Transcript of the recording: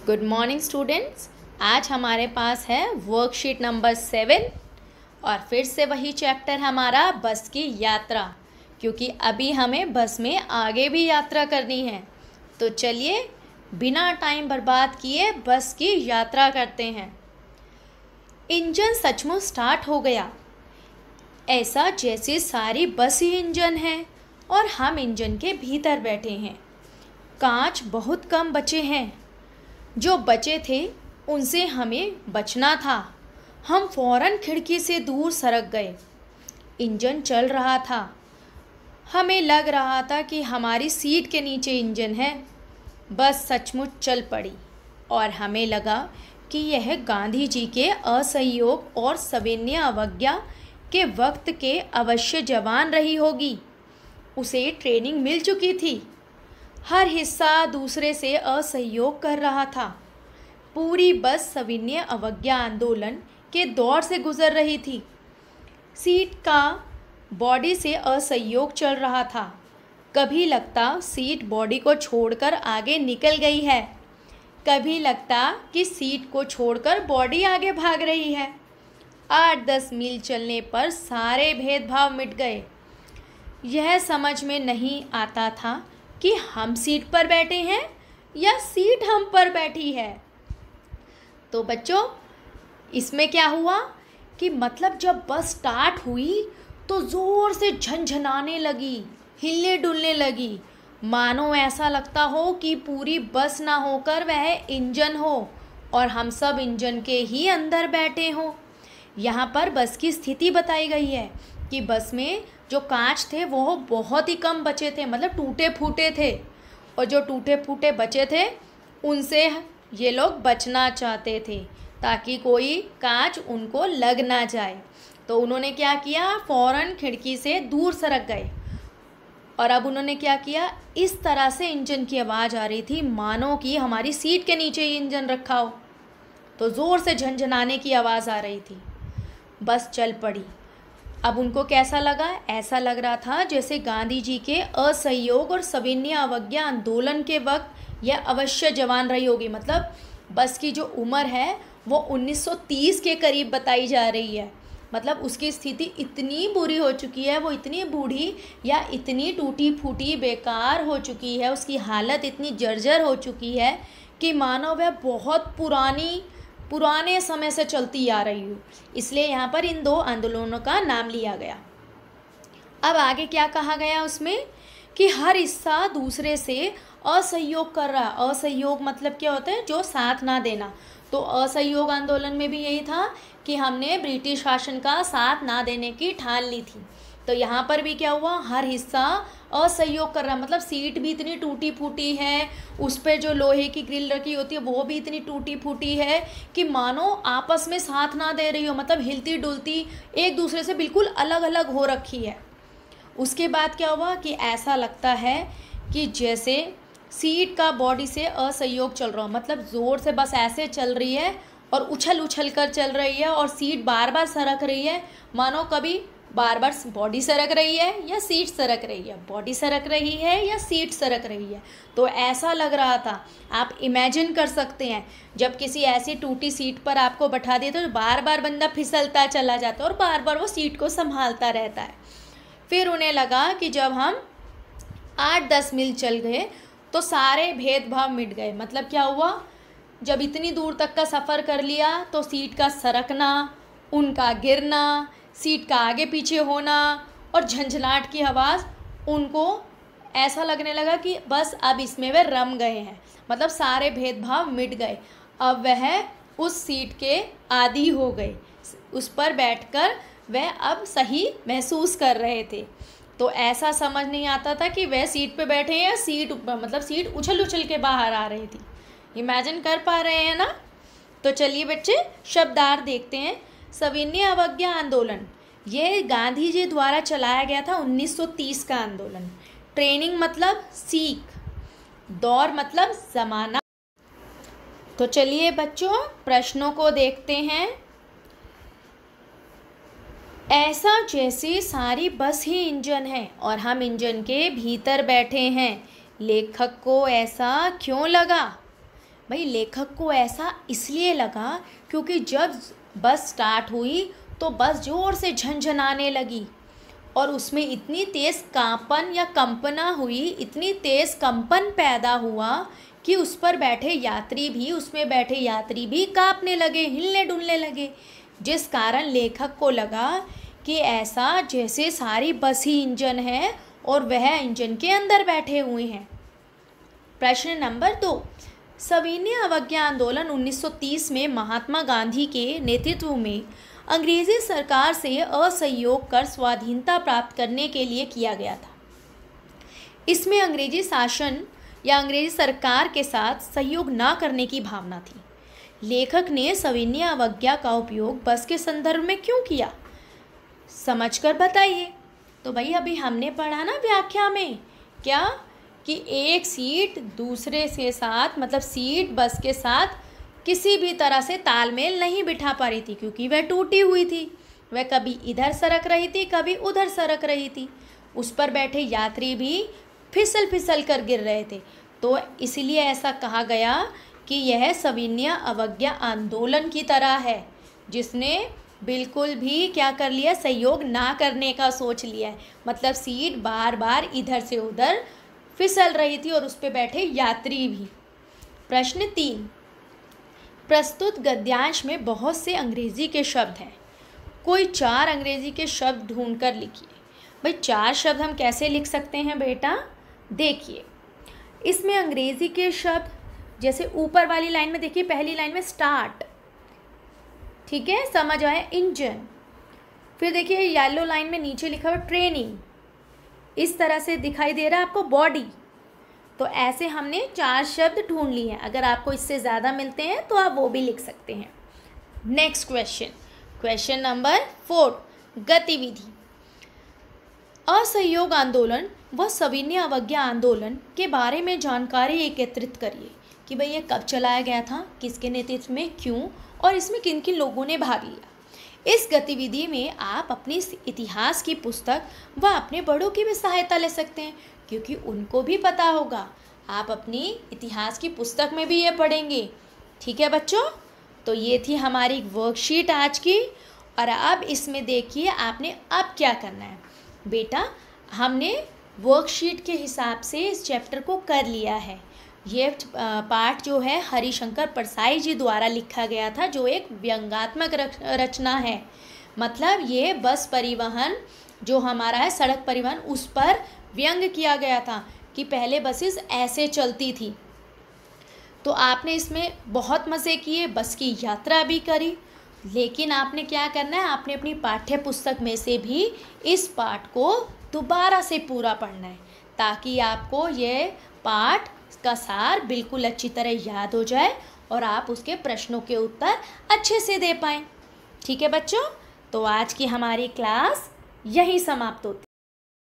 Good morning students. आज हमारे पास है वर्कशीट नंबर 7 और फिर से वही चैप्टर हमारा बस की यात्रा, क्योंकि अभी हमें बस में आगे भी यात्रा करनी है। तो चलिए बिना टाइम बर्बाद किए बस की यात्रा करते हैं। इंजन सचमुच स्टार्ट हो गया, ऐसा जैसे सारी बस ही इंजन है और हम इंजन के भीतर बैठे हैं। कांच बहुत कम बचे हैं, जो बचे थे उनसे हमें बचना था। हम फौरन खिड़की से दूर सरक गए। इंजन चल रहा था, हमें लग रहा था कि हमारी सीट के नीचे इंजन है। बस सचमुच चल पड़ी और हमें लगा कि यह गांधी जी के असहयोग और सविनय अवज्ञा के वक्त के अवश्य जवान रही होगी। उसे ट्रेनिंग मिल चुकी थी। हर हिस्सा दूसरे से असहयोग कर रहा था। पूरी बस सविनय अवज्ञा आंदोलन के दौर से गुजर रही थी। सीट का बॉडी से असहयोग चल रहा था। कभी लगता सीट बॉडी को छोड़कर आगे निकल गई है, कभी लगता कि सीट को छोड़कर बॉडी आगे भाग रही है। 8-10 मील चलने पर सारे भेदभाव मिट गए। यह समझ में नहीं आता था कि हम सीट पर बैठे हैं या सीट हम पर बैठी है। तो बच्चों, इसमें क्या हुआ कि मतलब जब बस स्टार्ट हुई तो ज़ोर से झनझनाने लगी, हिलने डुलने लगी, मानो ऐसा लगता हो कि पूरी बस ना होकर वह इंजन हो और हम सब इंजन के ही अंदर बैठे हों। यहाँ पर बस की स्थिति बताई गई है कि बस में जो कांच थे वो बहुत ही कम बचे थे, मतलब टूटे फूटे थे, और जो टूटे फूटे बचे थे उनसे ये लोग बचना चाहते थे ताकि कोई कांच उनको लग ना जाए। तो उन्होंने क्या किया, फ़ौरन खिड़की से दूर सरक गए। और अब उन्होंने क्या किया, इस तरह से इंजन की आवाज़ आ रही थी मानो कि हमारी सीट के नीचे ही इंजन रखा हो। तो ज़ोर से झनझनाने की आवाज़ आ रही थी। बस चल पड़ी। अब उनको कैसा लगा, ऐसा लग रहा था जैसे गांधी जी के असहयोग और सविनय अवज्ञा आंदोलन के वक्त यह अवश्य जवान रही होगी। मतलब बस की जो उम्र है वो 1930 के करीब बताई जा रही है। मतलब उसकी स्थिति इतनी बुरी हो चुकी है, वो इतनी बूढ़ी या इतनी टूटी फूटी बेकार हो चुकी है, उसकी हालत इतनी जर्जर हो चुकी है कि मानो वह बहुत पुराने समय से चलती आ रही हो। इसलिए यहाँ पर इन दो आंदोलनों का नाम लिया गया। अब आगे क्या कहा गया उसमें कि हर हिस्सा दूसरे से असहयोग कर रहा। असहयोग मतलब क्या होता है, जो साथ ना देना। तो असहयोग आंदोलन में भी यही था कि हमने ब्रिटिश शासन का साथ ना देने की ठान ली थी। तो यहाँ पर भी क्या हुआ, हर हिस्सा असहयोग कर रहा, मतलब सीट भी इतनी टूटी फूटी है, उस पर जो लोहे की ग्रिल रखी होती है वो भी इतनी टूटी फूटी है कि मानो आपस में साथ ना दे रही हो, मतलब हिलती डुलती एक दूसरे से बिल्कुल अलग अलग हो रखी है। उसके बाद क्या हुआ कि ऐसा लगता है कि जैसे सीट का बॉडी से असहयोग चल रहा हो, मतलब ज़ोर से बस ऐसे चल रही है और उछल उछल कर चल रही है और सीट बार बार सरक रही है, मानो कभी बार बार बॉडी सरक रही है या सीट सरक रही है, बॉडी सरक रही है या सीट सरक रही है। तो ऐसा लग रहा था। आप इमेजिन कर सकते हैं जब किसी ऐसी टूटी सीट पर आपको बैठा दिए तो बार बार बंदा फिसलता चला जाता है और बार बार वो सीट को संभालता रहता है। फिर उन्हें लगा कि जब हम 8-10 मील चल गए तो सारे भेदभाव मिट गए। मतलब क्या हुआ, जब इतनी दूर तक का सफ़र कर लिया तो सीट का सरकना, उनका गिरना, सीट का आगे पीछे होना और झंझनाहट की आवाज़, उनको ऐसा लगने लगा कि बस अब इसमें वे रम गए हैं। मतलब सारे भेदभाव मिट गए। अब वह उस सीट के आदी हो गए, उस पर बैठकर वह अब सही महसूस कर रहे थे। तो ऐसा समझ नहीं आता था कि वह सीट पे बैठे हैं या सीट ऊपर, मतलब सीट उछल उछल के बाहर आ रही थी। इमेजिन कर पा रहे हैं ना। तो चलिए बच्चे शब्दार्थ देखते हैं। सविनय अवज्ञा आंदोलन, ये गांधी जी द्वारा चलाया गया था 1930 का आंदोलन। ट्रेनिंग मतलब सीख, दौर मतलब ज़माना। तो चलिए बच्चों प्रश्नों को देखते हैं। ऐसा जैसे सारी बस ही इंजन है और हम इंजन के भीतर बैठे हैं, लेखक को ऐसा क्यों लगा? भाई लेखक को ऐसा इसलिए लगा क्योंकि जब बस स्टार्ट हुई तो बस ज़ोर से झनझनाने लगी और उसमें इतनी तेज़ कांपन या कंपना हुई, इतनी तेज़ कंपन पैदा हुआ कि उस पर बैठे यात्री भी, उसमें बैठे यात्री भी कांपने लगे, हिलने डुलने लगे, जिस कारण लेखक को लगा कि ऐसा जैसे सारी बस ही इंजन है और वह इंजन के अंदर बैठे हुए हैं। प्रश्न नंबर 2, सविनय अवज्ञा आंदोलन 1930 में महात्मा गांधी के नेतृत्व में अंग्रेजी सरकार से असहयोग कर स्वाधीनता प्राप्त करने के लिए किया गया था। इसमें अंग्रेजी शासन या अंग्रेजी सरकार के साथ सहयोग न करने की भावना थी। लेखक ने सविनय अवज्ञा का उपयोग बस के संदर्भ में क्यों किया, समझकर बताइए। तो भाई अभी हमने पढ़ा ना व्याख्या में क्या कि एक सीट दूसरे के साथ, मतलब सीट बस के साथ किसी भी तरह से तालमेल नहीं बिठा पा रही थी क्योंकि वह टूटी हुई थी। वह कभी इधर सरक रही थी, कभी उधर सरक रही थी। उस पर बैठे यात्री भी फिसल फिसल कर गिर रहे थे। तो इसलिए ऐसा कहा गया कि यह सविनय अवज्ञा आंदोलन की तरह है, जिसने बिल्कुल भी क्या कर लिया, सहयोग ना करने का सोच लिया है। मतलब सीट बार बार इधर से उधर फिसल रही थी और उस पर बैठे यात्री भी। प्रश्न 3, प्रस्तुत गद्यांश में बहुत से अंग्रेजी के शब्द हैं, कोई 4 अंग्रेजी के शब्द ढूंढकर लिखिए। भाई 4 शब्द हम कैसे लिख सकते हैं बेटा, देखिए इसमें अंग्रेजी के शब्द जैसे ऊपर वाली लाइन में देखिए, पहली लाइन में स्टार्ट, ठीक है, समझ आए, इंजन। फिर देखिए येलो लाइन में नीचे लिखा हुआ ट्रेनिंग, इस तरह से दिखाई दे रहा है आपको बॉडी। तो ऐसे हमने 4 शब्द ढूंढ लिए हैं। अगर आपको इससे ज़्यादा मिलते हैं तो आप वो भी लिख सकते हैं। नेक्स्ट क्वेश्चन, क्वेश्चन नंबर 4, गतिविधि। असहयोग आंदोलन व सविनय अवज्ञा आंदोलन के बारे में जानकारी एकत्रित करिए कि भाई ये कब चलाया गया था, किसके नेतृत्व में, क्यों और इसमें किन किन लोगों ने भाग लिया। इस गतिविधि में आप अपनी इतिहास की पुस्तक व अपने बड़ों की भी सहायता ले सकते हैं क्योंकि उनको भी पता होगा। आप अपनी इतिहास की पुस्तक में भी ये पढ़ेंगे। ठीक है बच्चों, तो ये थी हमारी वर्कशीट आज की। और अब इसमें देखिए आपने अब क्या करना है बेटा। हमने वर्कशीट के हिसाब से इस चैप्टर को कर लिया है। ये पाठ जो है हरिशंकर परसाई जी द्वारा लिखा गया था, जो एक व्यंग्यात्मक रचना है। मतलब ये बस परिवहन जो हमारा है, सड़क परिवहन, उस पर व्यंग किया गया था कि पहले बसेस ऐसे चलती थी। तो आपने इसमें बहुत मज़े किए, बस की यात्रा भी करी, लेकिन आपने क्या करना है, आपने अपनी पाठ्य पुस्तक में से भी इस पाठ को दोबारा से पूरा पढ़ना है ताकि आपको ये पाठ का सार बिल्कुल अच्छी तरह याद हो जाए और आप उसके प्रश्नों के उत्तर अच्छे से दे पाएँ। ठीक है बच्चों, तो आज की हमारी क्लास यहीं समाप्त होती है।